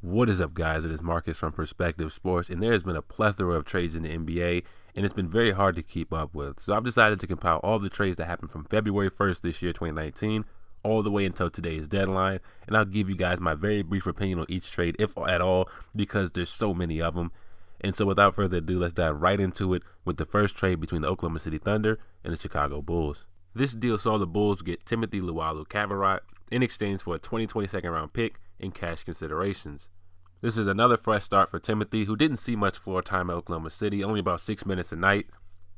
What is up, guys? It is Marcus from Perspective Sports, and there has been a plethora of trades in the NBA, and it's been very hard to keep up with. So I've decided to compile all the trades that happened from February 1st this year, 2019, all the way until today's deadline, and I'll give you guys my very brief opinion on each trade, if at all, because there's so many of them. And so without further ado, let's dive right into it with the first trade between the Oklahoma City Thunder and the Chicago Bulls. This deal saw the Bulls get Timothy Luwawu-Cabarrot in exchange for a 2020 second-round pick and cash considerations. This is another fresh start for Timothy, who didn't see much floor time at Oklahoma City, only about 6 minutes a night.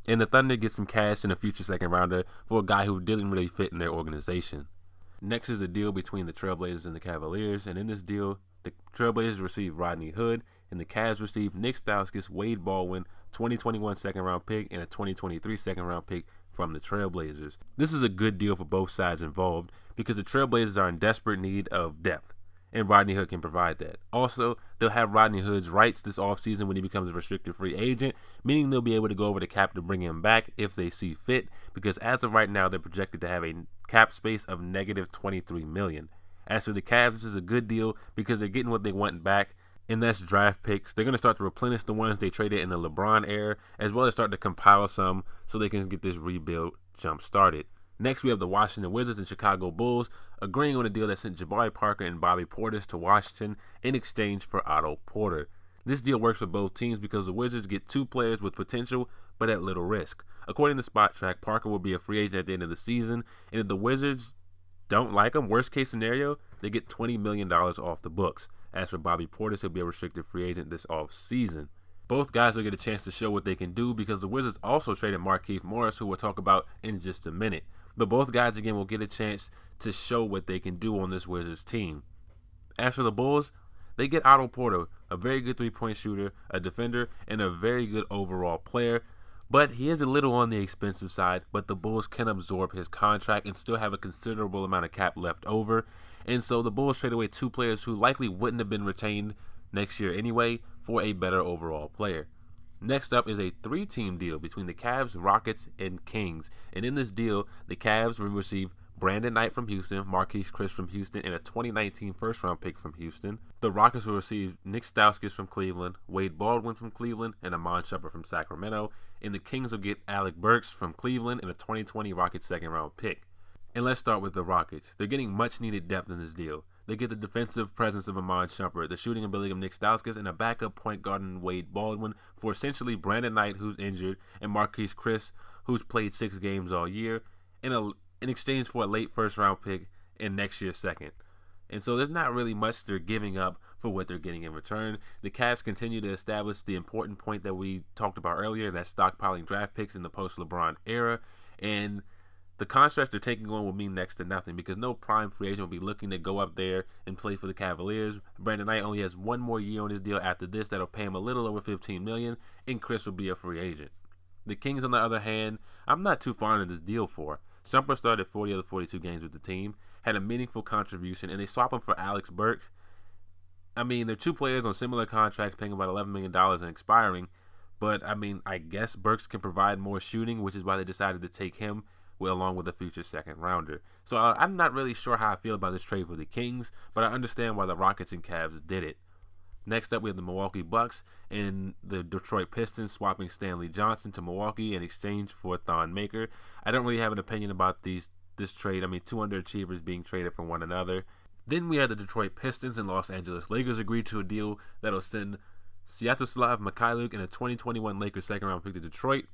And the Thunder get some cash and a future second-rounder for a guy who didn't really fit in their organization. Next is the deal between the Trailblazers and the Cavaliers, and in this deal, the Trailblazers receive Rodney Hood, and the Cavs receive Nick Stauskas, Wade Baldwin, 2021 second-round pick, and a 2023 second-round pick from the Trailblazers. This is a good deal for both sides involved because the Trailblazers are in desperate need of depth, and Rodney Hood can provide that. Also, they'll have Rodney Hood's rights this offseason when he becomes a restricted free agent, meaning they'll be able to go over the cap to bring him back if they see fit, because as of right now, they're projected to have a cap space of negative $23 million. As for the Cavs, this is a good deal because they're getting what they want back, and that's draft picks. They're going to start to replenish the ones they traded in the LeBron era, as well as start to compile some so they can get this rebuild jump started. Next, we have the Washington Wizards and Chicago Bulls agreeing on a deal that sent Jabari Parker and Bobby Portis to Washington in exchange for Otto Porter. This deal works for both teams because the Wizards get two players with potential but at little risk. According to Spot Track, Parker will be a free agent at the end of the season, and if the Wizards don't like him, worst case scenario, they get $20 million off the books. As for Bobby Portis, he'll be a restricted free agent this offseason. Both guys will get a chance to show what they can do because the Wizards also traded Markieff Morris, who we'll talk about in just a minute. But both guys, again, will get a chance to show what they can do on this Wizards team. As for the Bulls, they get Otto Porter, a very good three-point shooter, a defender, and a very good overall player. But he is a little on the expensive side, but the Bulls can absorb his contract and still have a considerable amount of cap left over. And so the Bulls trade away two players who likely wouldn't have been retained next year anyway for a better overall player. Next up is a three-team deal between the Cavs, Rockets, and Kings. And in this deal, the Cavs will receive Brandon Knight from Houston, Marquese Chriss from Houston, and a 2019 first-round pick from Houston. The Rockets will receive Nick Stauskas from Cleveland, Wade Baldwin from Cleveland, and Iman Shumpert from Sacramento. And the Kings will get Alec Burks from Cleveland and a 2020 Rockets second-round pick. And let's start with the Rockets. They're getting much-needed depth in this deal. They get the defensive presence of Iman Shumpert, the shooting ability of Nick Stauskas, and a backup point guard in Wade Baldwin for essentially Brandon Knight, who's injured, and Marquese Chriss, who's played 6 games all year, in exchange for a late first-round pick and next year's second. And so there's not really much they're giving up for what they're getting in return. The Cavs continue to establish the important point that we talked about earlier, that's stockpiling draft picks in the post-LeBron era, and the contracts they're taking on will mean next to nothing because no prime free agent will be looking to go up there and play for the Cavaliers. Brandon Knight only has one more year on his deal after this that'll pay him a little over $15 million, and Chriss will be a free agent. The Kings, on the other hand, I'm not too fond of this deal for. Shumpert started 40 of the 42 games with the team, had a meaningful contribution, and they swap him for Alec Burks. I mean, they're two players on similar contracts paying about $11 million and expiring, but I mean, I guess Burks can provide more shooting, which is why they decided to take him along with a future second rounder. So I'm not really sure how I feel about this trade for the Kings, but I understand why the Rockets and Cavs did it. Next up, we have the Milwaukee Bucks and the Detroit Pistons swapping Stanley Johnson to Milwaukee in exchange for Thon Maker. I don't really have an opinion about this trade. I mean, two underachievers being traded from one another. Then we had the Detroit Pistons and Los Angeles Lakers agree to a deal that'll send Sviatoslav Mikhailiuk and a 2021 Lakers second-round pick to Detroit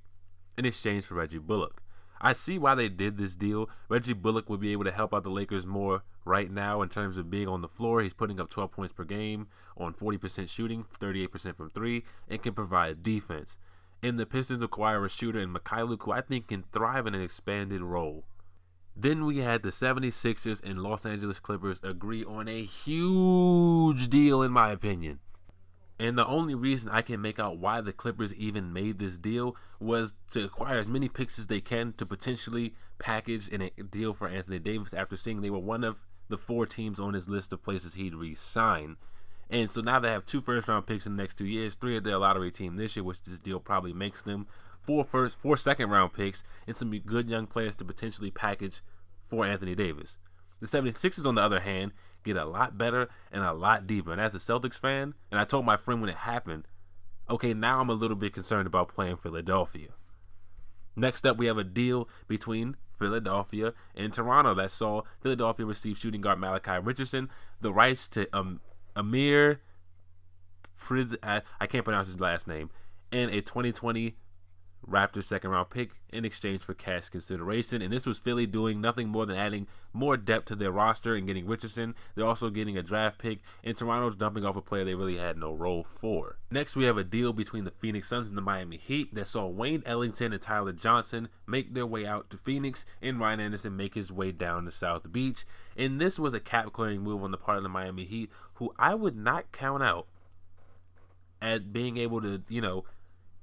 in exchange for Reggie Bullock. I see why they did this deal. Reggie Bullock would be able to help out the Lakers more right now in terms of being on the floor. He's putting up 12 points per game on 40% shooting, 38% from 3, and can provide defense. And the Pistons acquire a shooter in Mikhailiuk who I think can thrive in an expanded role. Then we had the 76ers and Los Angeles Clippers agree on a huge deal in my opinion. And the only reason I can make out why the Clippers even made this deal was to acquire as many picks as they can to potentially package in a deal for Anthony Davis after seeing they were one of the 4 teams on his list of places he'd re-sign. And so now they have 2 first-round picks in the next 2 years, 3 of their lottery team this year, which this deal probably makes them, 4 second-round picks, and some good young players to potentially package for Anthony Davis. The 76ers, on the other hand, get a lot better and a lot deeper. And as a Celtics fan, and I told my friend when it happened, okay, now I'm a little bit concerned about playing Philadelphia. Next up, we have a deal between Philadelphia and Toronto that saw Philadelphia receive shooting guard Malachi Richardson, the rights to Amir I can't pronounce his last name, and a 2020 Raptors second-round pick in exchange for cash consideration. And this was Philly doing nothing more than adding more depth to their roster and getting Richardson. They're also getting a draft pick, and Toronto's dumping off a player they really had no role for. Next, we have a deal between the Phoenix Suns and the Miami Heat that saw Wayne Ellington and Tyler Johnson make their way out to Phoenix, and Ryan Anderson make his way down to South Beach. And this was a cap-clearing move on the part of the Miami Heat, who I would not count out as being able to,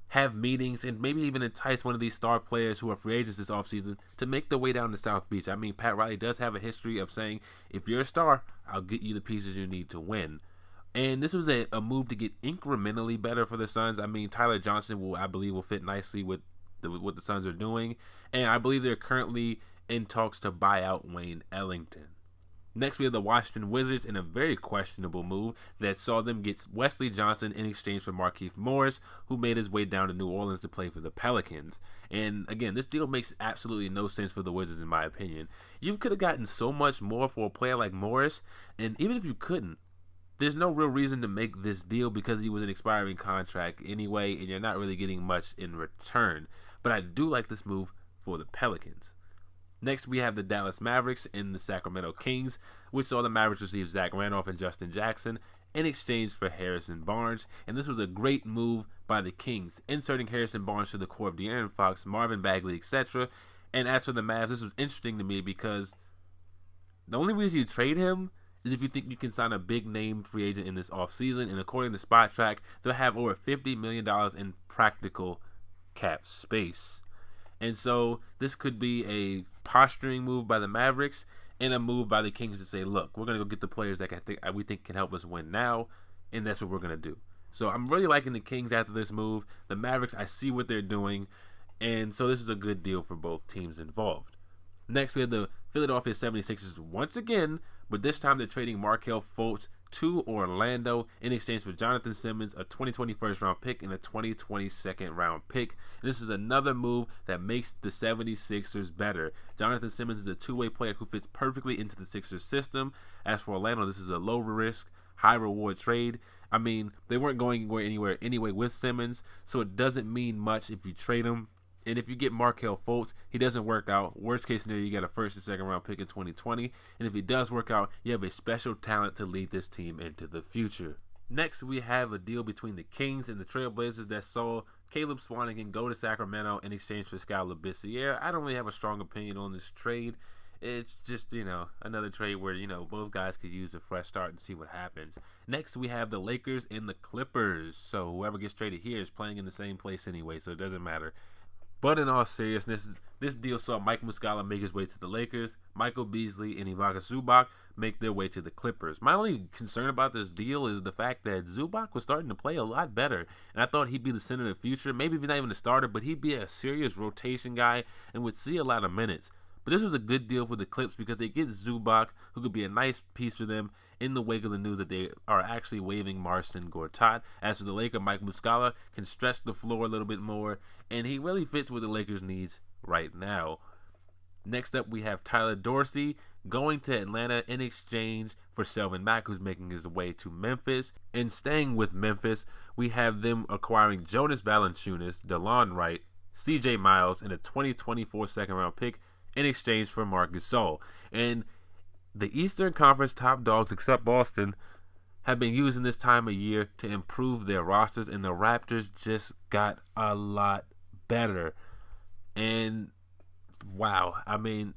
have meetings and maybe even entice one of these star players who are free agents this offseason to make their way down to South Beach. I mean, Pat Riley does have a history of saying, if you're a star, I'll get you the pieces you need to win. And this was a move to get incrementally better for the Suns. I mean, Tyler Johnson I believe will fit nicely with what the Suns are doing. And I believe they're currently in talks to buy out Wayne Ellington. Next, we have the Washington Wizards in a very questionable move that saw them get Wesley Johnson in exchange for Markieff Morris, who made his way down to New Orleans to play for the Pelicans. And again, this deal makes absolutely no sense for the Wizards, in my opinion. You could have gotten so much more for a player like Morris, and even if you couldn't, there's no real reason to make this deal because he was an expiring contract anyway, and you're not really getting much in return. But I do like this move for the Pelicans. Next, we have the Dallas Mavericks and the Sacramento Kings, which saw the Mavericks receive Zach Randolph and Justin Jackson in exchange for Harrison Barnes. And this was a great move by the Kings, inserting Harrison Barnes to the core of De'Aaron Fox, Marvin Bagley, etc. And as for the Mavs, this was interesting to me because the only reason you trade him is if you think you can sign a big-name free agent in this offseason. And according to Spot Track, they'll have over $50 million in practical cap space. And so this could be a posturing move by the Mavericks and a move by the Kings to say, look, we're going to go get the players that we think can help us win now, and that's what we're going to do. So I'm really liking the Kings after this move. The Mavericks, I see what they're doing, and so this is a good deal for both teams involved. Next, we have the Philadelphia 76ers once again, but this time they're trading Markelle Fultz to Orlando in exchange for Jonathan Simmons, a 2020 first-round pick, and a 2020 second-round pick. And this is another move that makes the 76ers better. Jonathan Simmons is a two-way player who fits perfectly into the Sixers system. As for Orlando, this is a low-risk, high-reward trade. I mean, they weren't going anywhere anyway with Simmons, so it doesn't mean much if you trade him. And if you get Markelle Fultz, he doesn't work out. Worst case scenario, you get a first and second round pick in 2020. And if he does work out, you have a special talent to lead this team into the future. Next, we have a deal between the Kings and the Trailblazers that saw Caleb Swanigan go to Sacramento in exchange for Skal Labissiere. I don't really have a strong opinion on this trade. It's just, another trade where, both guys could use a fresh start and see what happens. Next, we have the Lakers and the Clippers. So whoever gets traded here is playing in the same place anyway, so it doesn't matter. But in all seriousness, this deal saw Mike Muscala make his way to the Lakers, Michael Beasley and Ivica Zubac make their way to the Clippers. My only concern about this deal is the fact that Zubac was starting to play a lot better, and I thought he'd be the center of the future. Maybe if he's not even a starter, but he'd be a serious rotation guy and would see a lot of minutes. But this was a good deal for the Clips because they get Zubac, who could be a nice piece for them in the wake of the news that they are actually waiving Marcin Gortat. As for the Lakers, Mike Muscala can stretch the floor a little bit more, and he really fits what the Lakers needs right now. Next up, we have Tyler Dorsey going to Atlanta in exchange for Selvin Mack, who's making his way to Memphis. And staying with Memphis, we have them acquiring Jonas Valanciunas, DeLon Wright, CJ Miles, and a 2024 second-round pick in exchange for Marc Gasol. And the Eastern Conference top dogs, except Boston, have been using this time of year to improve their rosters, and the Raptors just got a lot better. And wow, I mean,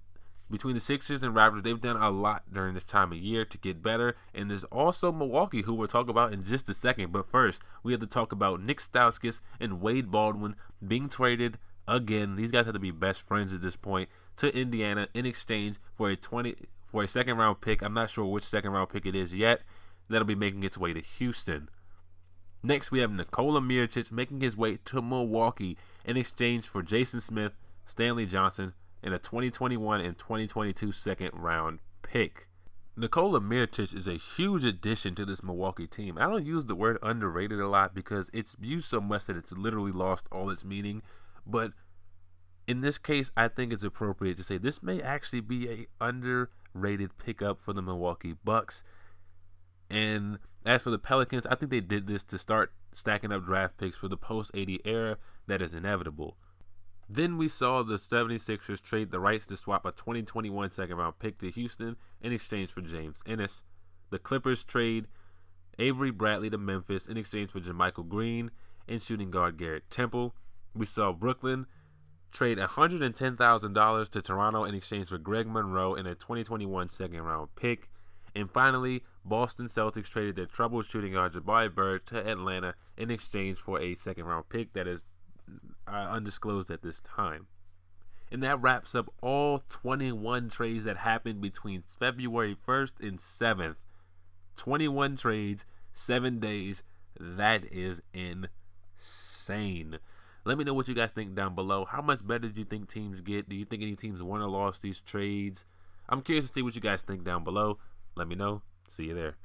between the Sixers and Raptors, they've done a lot during this time of year to get better. And there's also Milwaukee, who we'll talk about in just a second. But first, we have to talk about Nick Stauskas and Wade Baldwin being traded again. These guys have to be best friends at this point, to Indiana in exchange for a second round pick. I'm not sure which second round pick it is yet. That'll be making its way to Houston. Next, we have Nikola Mirotic making his way to Milwaukee in exchange for Jason Smith, Stanley Johnson, and a 2021 and 2022 second round pick. Nikola Mirotic is a huge addition to this Milwaukee team. I don't use the word underrated a lot because it's used so much that it's literally lost all its meaning. But in this case, I think it's appropriate to say this may actually be a underrated pickup for the Milwaukee Bucks. And as for the Pelicans, I think they did this to start stacking up draft picks for the post-AD era that is inevitable. Then we saw the 76ers trade the rights to swap a 2021 second-round pick to Houston in exchange for James Ennis. The Clippers trade Avery Bradley to Memphis in exchange for JaMychal Green and shooting guard Garrett Temple. We saw Brooklyn trade $110,000 to Toronto in exchange for Greg Monroe and a 2021 second-round pick. And finally, Boston Celtics traded their troubleshooting guard Jabari Bird to Atlanta in exchange for a second-round pick that is undisclosed at this time. And that wraps up all 21 trades that happened between February 1st and 7th. 21 trades, 7 days. That is insane. Let me know what you guys think down below. How much better do you think teams get? Do you think any teams won or lost these trades? I'm curious to see what you guys think down below. Let me know. See you there.